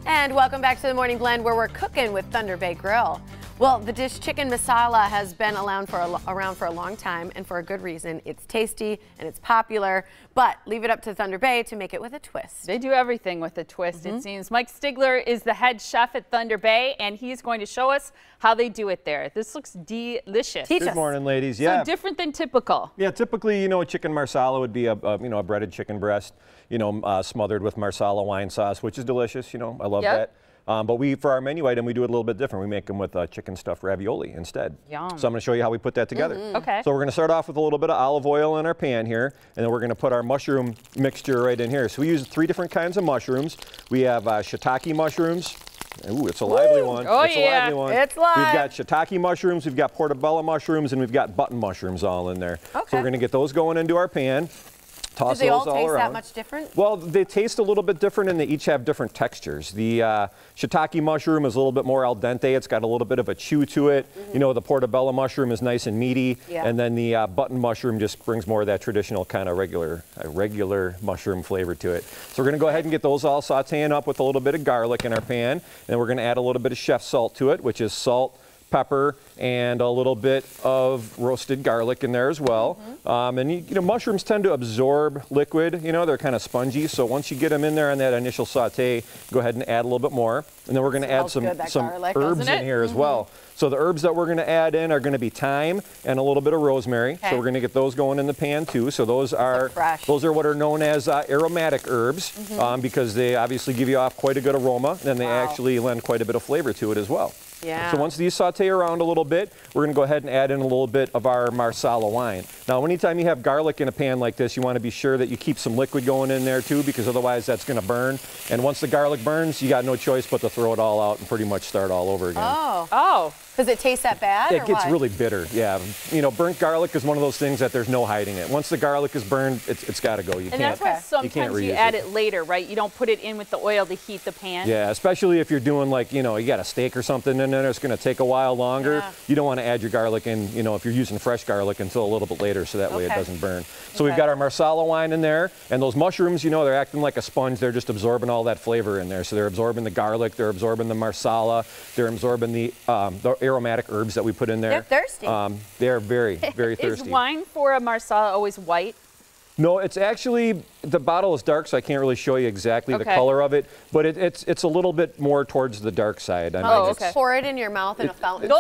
And welcome back to the Morning Blend, where we're cooking with Thunder Bay Grille. Well, the dish Chicken Marsala has been around for a long time, and for a good reason. It's tasty and it's popular, but leave it up to Thunder Bay to make it with a twist. They do everything with a twist, it seems. Mike Stigler is the head chef at Thunder Bay, and he's going to show us how they do it there. This looks delicious. Teach us. Good morning, ladies. Yeah. So different than typical. Yeah, typically, a chicken marsala would be a breaded chicken breast, smothered with marsala wine sauce, which is delicious. I love that. But for our menu item, we do it a little bit different. We make them with chicken stuffed ravioli instead. Yum. So I'm going to show you how we put that together. Okay. So we're going to start off with a little bit of olive oil in our pan here, and then we're going to put our mushroom mixture right in here. So we use 3 different kinds of mushrooms. We have shiitake mushrooms. Ooh, it's a lively one. Oh, it's a lively one. It's live. We've got shiitake mushrooms, we've got portobello mushrooms, and we've got button mushrooms all in there. Okay. So we're going to get those going into our pan. Toss Do they all those taste around. that much different? Well, they taste a little bit different, and they each have different textures. The shiitake mushroom is a little bit more al dente. It's got a little bit of a chew to it. The portobello mushroom is nice and meaty, and then the button mushroom just brings more of that traditional kind of regular mushroom flavor to it. So we're going to go ahead and get those all sauteing up with a little bit of garlic in our pan, and then we're going to add a little bit of chef salt to it, which is salt, pepper, and a little bit of roasted garlic in there as well. And mushrooms tend to absorb liquid. They're kind of spongy. So once you get them in there on that initial saute, go ahead and add a little bit more. And then we're going to add some garlic, herbs in here as well. So the herbs that we're going to add in are going to be thyme and a little bit of rosemary. Okay. So we're going to get those going in the pan too. So those are what are known as aromatic herbs because they obviously give you off quite a good aroma, and they actually lend quite a bit of flavor to it as well. Yeah. So once these saute around a little bit, we're going to go ahead and add in a little bit of our Marsala wine. Now, anytime you have garlic in a pan like this, you want to be sure that you keep some liquid going in there too, because otherwise that's going to burn. And once the garlic burns, you got no choice but to throw it all out and pretty much start all over again. Oh. Does it taste that bad? It gets really bitter, yeah. Burnt garlic is one of those things that there's no hiding it. Once the garlic is burned, it's got to go. And that's why sometimes you add it later, right? You don't put it in with the oil to heat the pan. Yeah, especially if you're doing you got a steak or something in there, it's going to take a while longer. Yeah. You don't want to add your garlic in, if you're using fresh garlic until a little bit later, so that way it doesn't burn. So we've got our Marsala wine in there, and those mushrooms, they're acting like a sponge. They're just absorbing all that flavor in there. So they're absorbing the garlic, they're absorbing the Marsala, they're absorbing the aromatic herbs that we put in there. They're thirsty. They're very, very thirsty. Is wine for a Marsala always white? No, it's actually, the bottle is dark, so I can't really show you exactly the color of it, but it's a little bit more towards the dark side. Just pour it in your mouth in a fountain.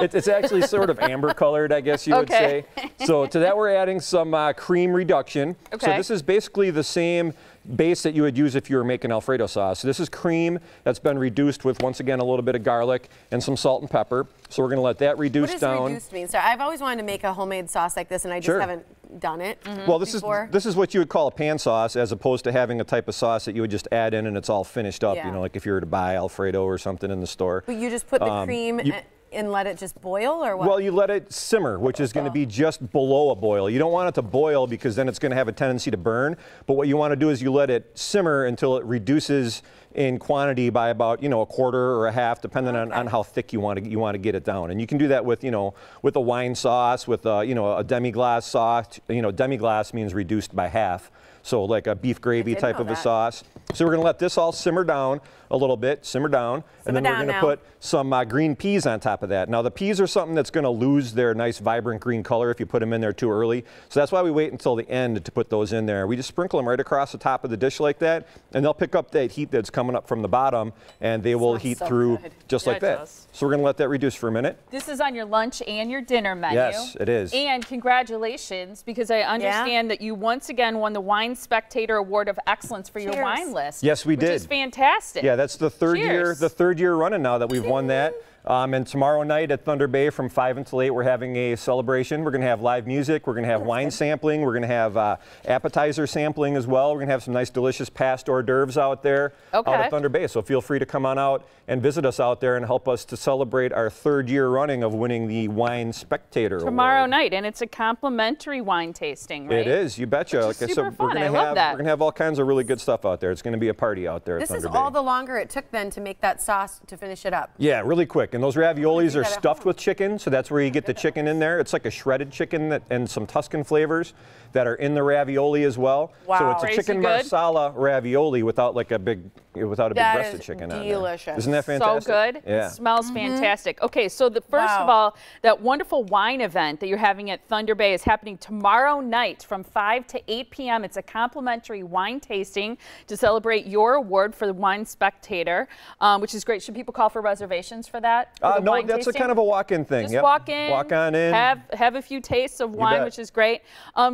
It's actually sort of amber colored, I guess you would say. So to that we're adding some cream reduction. So this is basically the same base that you would use if you were making Alfredo sauce. So this is cream that's been reduced with, once again, a little bit of garlic and some salt and pepper. So we're going to let that reduce down. What does reduced mean? So I've always wanted to make a homemade sauce like this, and I just haven't done it Well, this is what you would call a pan sauce, as opposed to having a type of sauce that you would just add in and it's all finished up, like if you were to buy Alfredo or something in the store. But you just put the cream and let it just boil, or what? Well, you let it simmer, which is going to be just below a boil. You don't want it to boil because then it's going to have a tendency to burn. But what you want to do is you let it simmer until it reduces in quantity by about a quarter or a half, depending on how thick you want to get it down. And you can do that with with a wine sauce, with a demi-glace sauce. Demi-glace means reduced by half. So like a beef gravy type of a sauce. So we're going to let this all simmer down a little bit, simmer down, and then we're going to put some green peas on top of that. Now the peas are something that's going to lose their nice vibrant green color if you put them in there too early. So that's why we wait until the end to put those in there. We just sprinkle them right across the top of the dish like that, and they'll pick up that heat that's coming up from the bottom, and they will heat through just like that. So we're going to let that reduce for a minute. This is on your lunch and your dinner menu. Yes, it is. And congratulations, because I understand that you once again won the Wine Spectator Award of Excellence for your wine list. Yes, we did. Which is fantastic. Yeah, that's the third year running now that we've won that. And tomorrow night at Thunder Bay from 5 until 8, we're having a celebration. We're going to have live music. We're going to have wine sampling. We're going to have appetizer sampling as well. We're going to have some nice, delicious past hors d'oeuvres out there out at Thunder Bay. So feel free to come on out and visit us out there and help us to celebrate our 3rd year running of winning the Wine Spectator tomorrow Award. night. And it's a complimentary wine tasting, right? It is, you betcha. Like I said, we're going to have all kinds of really good stuff out there. It's going to be a party out there at Thunder Bay. This is all the longer it took then to make that sauce to finish it up. Yeah, really quick. And those raviolis are stuffed with chicken, so that's where you get the chicken in there. It's like a shredded chicken and some Tuscan flavors that are in the ravioli as well. Wow. So it's a chicken marsala ravioli without like a big, without a big breasted chicken on there. Delicious. Isn't that fantastic? So good. Yeah. It smells fantastic. Okay, so the first of all, that wonderful wine event that you're having at Thunder Bay is happening tomorrow night from 5 to 8 p.m. It's a complimentary wine tasting to celebrate your award for the Wine Spectator, which is great. Should people call for reservations for that? For No, that's a kind of a walk-in thing. Just walk in. Walk on in. Have a few tastes of wine, which is great.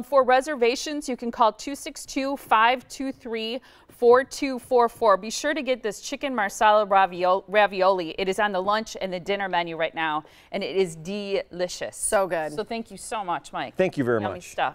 For reservations, you can call 262-523-4244. Be sure to get this Chicken Marsala Ravioli. It is on the lunch and the dinner menu right now, and it is delicious. So good. So thank you so much, Mike. Thank you very Yummy much. Stuff.